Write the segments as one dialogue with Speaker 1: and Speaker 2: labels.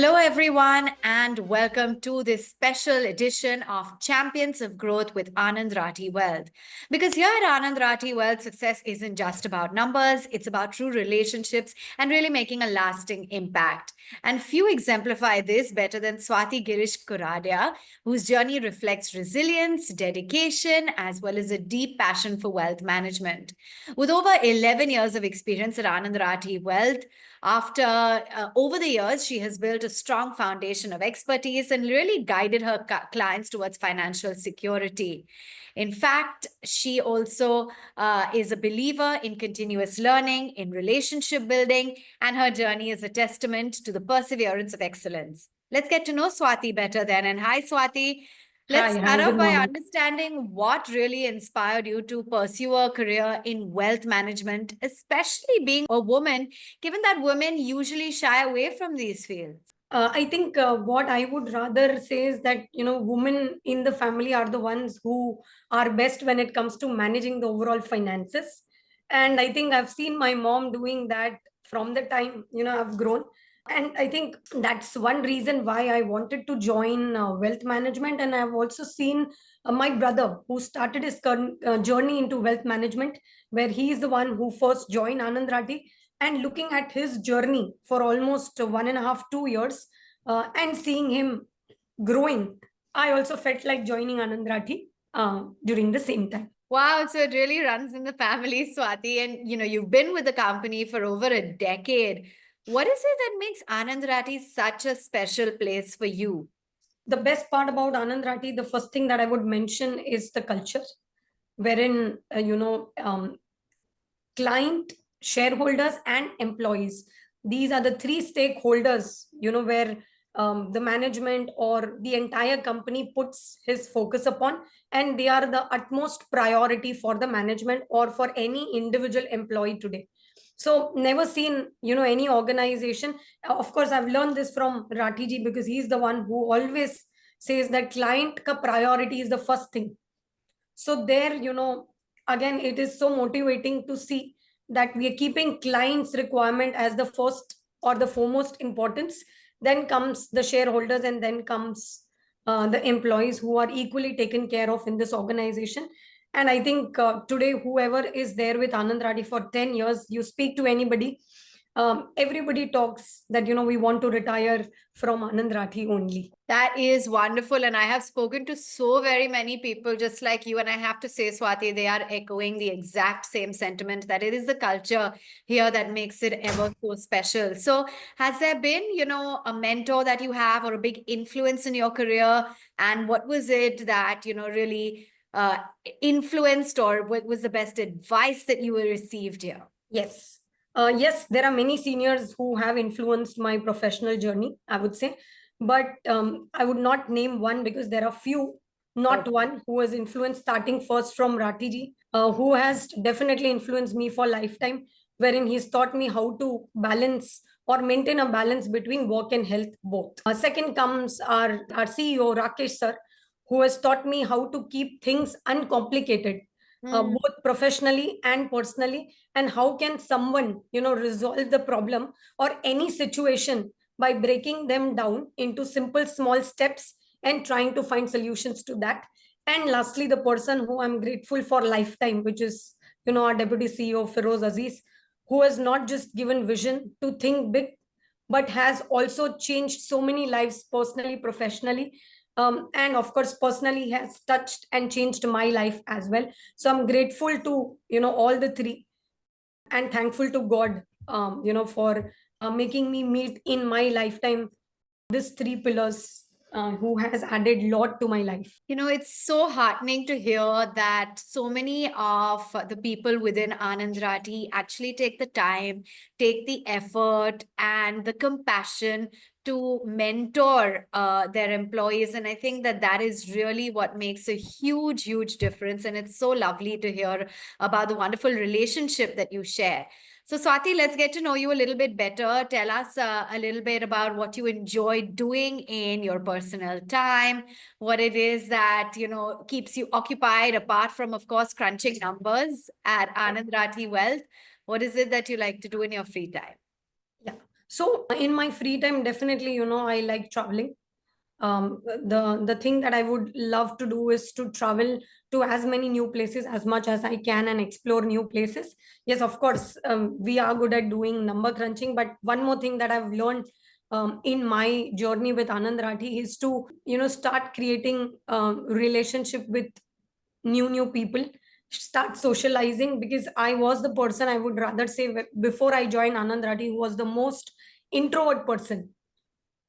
Speaker 1: Hello, everyone, and welcome to this special edition of Champions of Growth with Anand Rathi Wealth. Because here at Anand Rathi Wealth, success isn't just about numbers, it's about true relationships and really making a lasting impact. And few exemplify this better than Swati Koradia, whose journey reflects resilience, dedication, as well as a deep passion for wealth management. With over 11 years of experience at Anand Rathi Wealth, over the years, she has built a strong foundation of expertise and really guided her clients towards financial security. In fact, she also is a believer in continuous learning, in relationship building, and her journey is a testament to the perseverance of excellence. Let's get to know Swati better then. And hi, Swati. Let's start
Speaker 2: Good
Speaker 1: off by
Speaker 2: morning.
Speaker 1: understanding what really inspired you to pursue a career in wealth management, especially being a woman, given that women usually shy away from these fields.
Speaker 2: I think what I would rather say is that, women in the family are the ones who are best when it comes to managing the overall finances. And I think I've seen my mom doing that from the time, I've grown. And I think that's one reason why I wanted to join wealth management. And I've also seen my brother who started his journey into wealth management, where he is the one who first joined Anand Rathi. And looking at his journey for almost 1.5, 2 years, and seeing him growing, I also felt like joining Anand Rathi during the same time.
Speaker 1: Wow, so it really runs in the family, Swati. And you've been with the company for over a decade. What is it that makes Anand Rathi such a special place for you?
Speaker 2: The best part about Anand Rathi, the first thing that I would mention is the culture, wherein client, shareholders, and employees. These are the three stakeholders, where the management or the entire company puts his focus upon, and they are the utmost priority for the management or for any individual employee today. So never seen, any organization. Of course, I've learned this from Ratiji because he's the one who always says that client ka priority is the first thing. So there, again, it is so motivating to see that we are keeping clients requirement as the first or the foremost importance. Then comes the shareholders, and then comes the employees who are equally taken care of in this organization. And I think today, whoever is there with Anand Rathi for 10 years, you speak to anybody, everybody talks that, we want to retire from Anand Rathi only.
Speaker 1: That is wonderful. And I have spoken to so very many people just like you. And I have to say, Swati, they are echoing the exact same sentiment that it is the culture here that makes it ever so special. So has there been, a mentor that you have or a big influence in your career? And what was it that, really influenced, or what was the best advice that you received here?
Speaker 2: Yes. Yes, there are many seniors who have influenced my professional journey, I would say. But I would not name one because there are few, not one, who has influenced, starting first from Ratiji, who has definitely influenced me for lifetime, wherein he's taught me how to balance or maintain a balance between work and health both. Second comes our CEO, Rakesh sir, who has taught me how to keep things uncomplicated, both professionally and personally, and how can someone resolve the problem or any situation by breaking them down into simple small steps and trying to find solutions to that. And lastly, the person who I'm grateful for lifetime, which is our deputy CEO Feroz Aziz, who has not just given vision to think big, but has also changed so many lives personally, professionally, and of course personally has touched and changed my life as well. So I'm grateful to all the three, and thankful to God, for making me meet in my lifetime these three pillars, who has added lot to my life.
Speaker 1: It's so heartening to hear that so many of the people within Anand Rathi actually take the time, take the effort, and the compassion to mentor their employees. And I think that that is really what makes a huge, huge difference. And it's so lovely to hear about the wonderful relationship that you share. So, Swati, let's get to know you a little bit better. Tell us a little bit about what you enjoy doing in your personal time, what it is that, keeps you occupied, apart from, of course, crunching numbers at Anand Rathi Wealth. What is it that you like to do in your free time?
Speaker 2: Yeah. So in my free time, definitely, I like traveling. The thing that I would love to do is to travel to as many new places as much as I can and explore new places. Yes, of course, we are good at doing number crunching, but one more thing that I've learned in my journey with Anand Rathi is to start creating relationship with new people, start socializing, because I was the person, I would rather say, before I joined Anand Rathi, who was the most introvert person.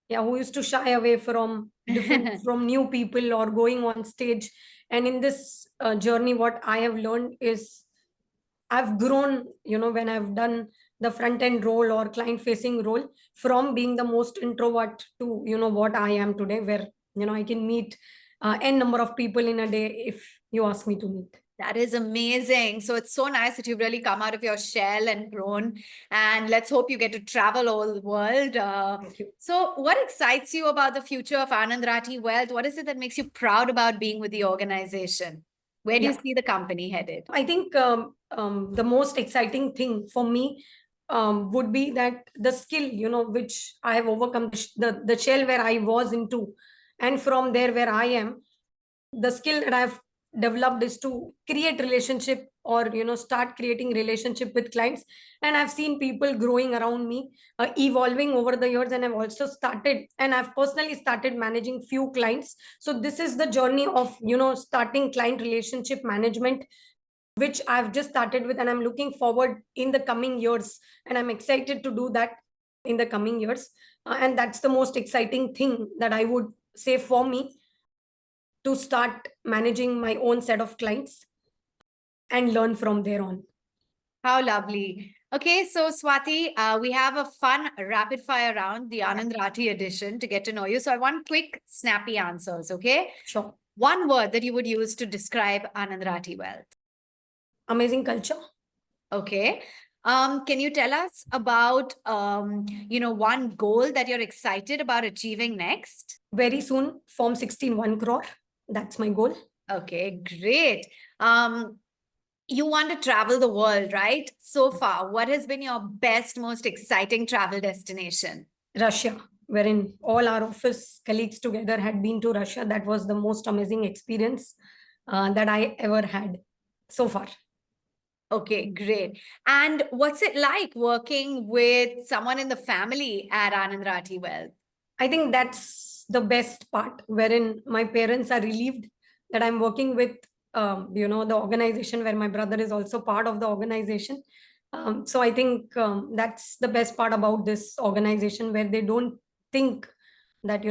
Speaker 2: Yeah, who used to shy away from different from new people or going on stage. And in this journey, what I have learned is I've grown, when I've done the front end role or client facing role, from being the most introvert to, what I am today, where, I can meet n number of people in a day if you ask me to meet.
Speaker 1: That is amazing. So it's so nice that you've really come out of your shell and grown. And let's hope you get to travel all the world.
Speaker 2: Thank you.
Speaker 1: So, what excites you about the future of Anand Rathi Wealth? What is it that makes you proud about being with the organization? Where do you
Speaker 2: Yeah.
Speaker 1: see the company headed?
Speaker 2: I think the most exciting thing for me would be that the skill, which I have overcome, the shell where I was into, and from there where I am, the skill that I've developed is to create relationship, or start creating relationship with clients. And I've seen people growing around me, evolving over the years, and I've also started, and I've personally started managing few clients. So this is the journey of starting client relationship management, which I've just started with, and I'm looking forward in the coming years, and I'm excited to do that in the coming years. And that's the most exciting thing that I would say for me, to start managing my own set of clients and learn from there on.
Speaker 1: How lovely. Okay, so Swati, we have a fun rapid fire round, the Anand Rathi edition, to get to know you. So I want quick, snappy answers, okay?
Speaker 2: Sure.
Speaker 1: One word that you would use to describe Anand Rathi Wealth.
Speaker 2: Amazing culture.
Speaker 1: Okay. Can you tell us about one goal that you're excited about achieving next?
Speaker 2: Very soon, form 16 1 crore. That's my goal.
Speaker 1: Okay, great. You want to travel the world, right? So far, what has been your best, most exciting travel destination?
Speaker 2: Russia, wherein all our office colleagues together had been to Russia. That was the most amazing experience that I ever had so far.
Speaker 1: Okay, great. And what's it like working with someone in the family at Anand Rathi Wealth?
Speaker 2: I think that's the best part, wherein my parents are relieved that I'm working with, the organization where my brother is also part of the organization. So I think that's the best part about this organization, where they don't think that,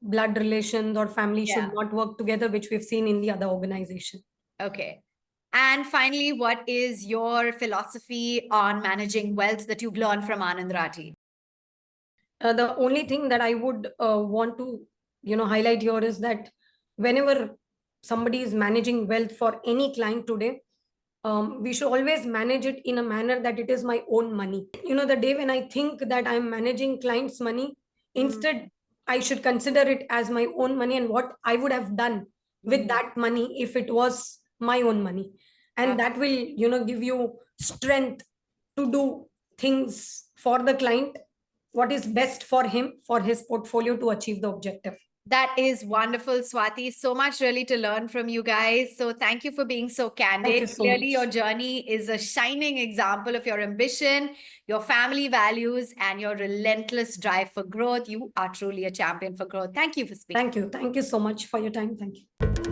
Speaker 2: blood relations or family should
Speaker 1: Yeah.
Speaker 2: not work together, which we've seen in the other organization.
Speaker 1: Okay. And finally, what is your philosophy on managing wealth that you've learned from Anand Rathi?
Speaker 2: The only thing that I would want to highlight here is that whenever somebody is managing wealth for any client today, we should always manage it in a manner that it is my own money. The day when I think that I'm managing clients money,
Speaker 1: Mm.
Speaker 2: instead I should consider it as my own money, and what I would have done with
Speaker 1: Mm.
Speaker 2: that money if it was my own money. And that will give you strength to do things for the client, what is best for him, for his portfolio, to achieve the objective.
Speaker 1: That is wonderful, Swati. So much really to learn from you guys. So thank you for being so
Speaker 2: Thank
Speaker 1: candid.
Speaker 2: you so
Speaker 1: Clearly, your
Speaker 2: much.
Speaker 1: journey is a shining example of your ambition, your family values, and your relentless drive for growth. You are truly a champion for growth. Thank you for speaking.
Speaker 2: Thank you so much for your time. Thank you.